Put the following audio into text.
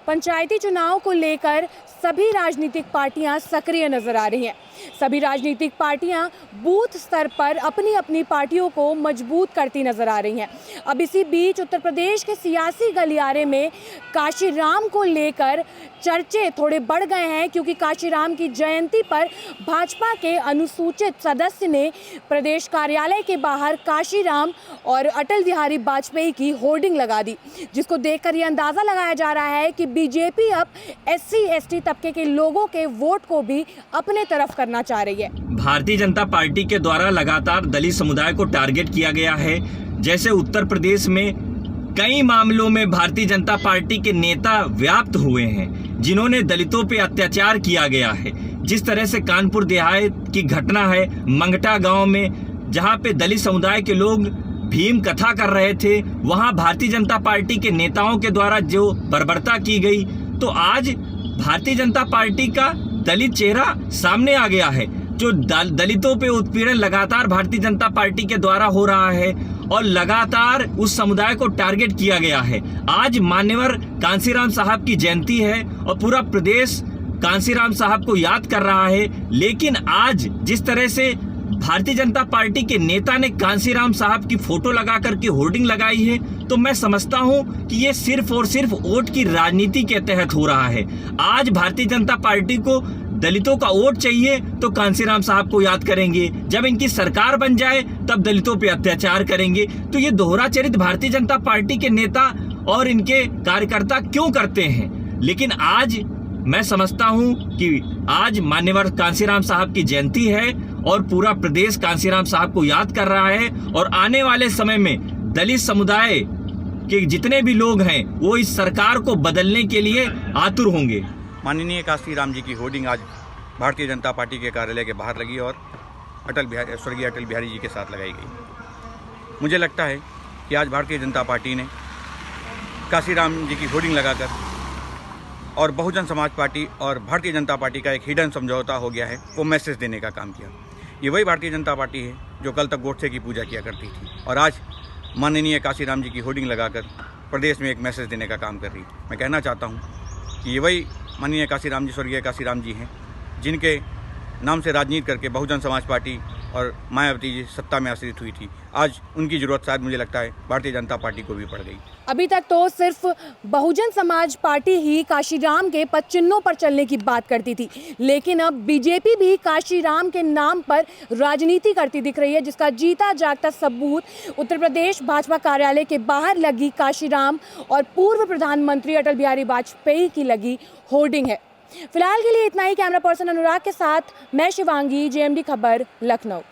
पंचायती चुनाव को लेकर सभी राजनीतिक पार्टियां सक्रिय नजर आ रही हैं। सभी राजनीतिक पार्टियां बूथ स्तर पर अपनी अपनी पार्टियों को मजबूत करती नजर आ रही हैं। अब इसी बीच उत्तर प्रदेश के सियासी गलियारे में काशीराम को लेकर चर्चे थोड़े बढ़ गए हैं, क्योंकि काशीराम की जयंती पर भाजपा के अनुसूचित सदस्य ने प्रदेश कार्यालय के बाहर काशीराम और अटल बिहारी वाजपेयी की होर्डिंग लगा दी, जिसको देखकर यह अंदाजा लगाया जा रहा है कि बीजेपी अब SC/ST तबके के लोगों के वोट को भी अपने तरफ करना चाह रही है। भारतीय जनता पार्टी के द्वारा लगातार दलित समुदाय को टारगेट किया गया है। जैसे उत्तर प्रदेश में कई मामलों में भारतीय जनता पार्टी के नेता व्याप्त हुए हैं, जिन्होंने दलितों पे अत्याचार किया गया है। जिस तरह से कानपुर देहात की घटना है, मंगटा गांव में, जहां पे दलित समुदाय के लोग भीम कथा कर रहे थे, वहां भारतीय जनता पार्टी के नेताओं के द्वारा जो बर्बरता की गई, तो आज भारतीय जनता पार्टी का दलित चेहरा सामने आ गया है। जो दलितों पे उत्पीड़न लगातार भारतीय जनता पार्टी के द्वारा हो रहा है और लगातार उस समुदाय को टारगेट किया गया है। आज मान्यवर कांशीराम साहब की जयंती है और पूरा प्रदेश कांशीराम साहब को याद कर रहा है, लेकिन आज जिस तरह से भारतीय जनता पार्टी के नेता ने कांशीराम साहब की फोटो लगा करके होर्डिंग लगाई है, तो मैं समझता हूं कि ये सिर्फ और सिर्फ वोट की राजनीति के तहत हो रहा है। आज भारतीय जनता पार्टी को दलितों का वोट चाहिए तो कांशीराम साहब को याद करेंगे, जब इनकी सरकार बन जाए तब दलितों पे अत्याचार करेंगे। तो ये दोहरा चरित्र भारतीय जनता पार्टी के नेता और इनके कार्यकर्ता क्यों करते हैं? लेकिन आज मैं समझता हूं कि आज मान्यवर कांशीराम साहब की जयंती है और पूरा प्रदेश कांशीराम साहब को याद कर रहा है, और आने वाले समय में दलित समुदाय के जितने भी लोग हैं वो इस सरकार को बदलने के लिए आतुर होंगे। माननीय काशीराम जी की होर्डिंग आज भारतीय जनता पार्टी के कार्यालय के बाहर लगी और स्वर्गीय अटल बिहारी जी के साथ लगाई गई। मुझे लगता है कि आज भारतीय जनता पार्टी ने काशीराम जी की होर्डिंग लगाकर और बहुजन समाज पार्टी और भारतीय जनता पार्टी का एक हिडन समझौता हो गया है, वो मैसेज देने का काम किया। ये वही भारतीय जनता पार्टी है जो कल तक गोडसे की पूजा किया करती थी और आज माननीय काशीराम जी की होर्डिंग लगाकर प्रदेश में एक मैसेज देने का काम कर रही है। मैं कहना चाहता हूँ कि ये वही माननीय काशीराम जी, स्वर्गीय काशीराम जी हैं, जिनके नाम से राजनीति करके बहुजन समाज पार्टी और मायावती जी सत्ता में आश्रित हुई थी। आज उनकी जरूरत शायद मुझे लगता है भारतीय जनता पार्टी को भी पड़ गई। अभी तक तो सिर्फ बहुजन समाज पार्टी ही काशीराम के पद चिन्हों पर चलने की बात करती थी, लेकिन अब बीजेपी भी काशीराम के नाम पर राजनीति करती दिख रही है, जिसका जीता जागता सबूत उत्तर प्रदेश भाजपा कार्यालय के बाहर लगी काशीराम और पूर्व प्रधानमंत्री अटल बिहारी वाजपेयी की लगी होर्डिंग है। फिलहाल के लिए इतना ही। कैमरा पर्सन अनुराग के साथ मैं शिवांगी, JMD खबर, लखनऊ।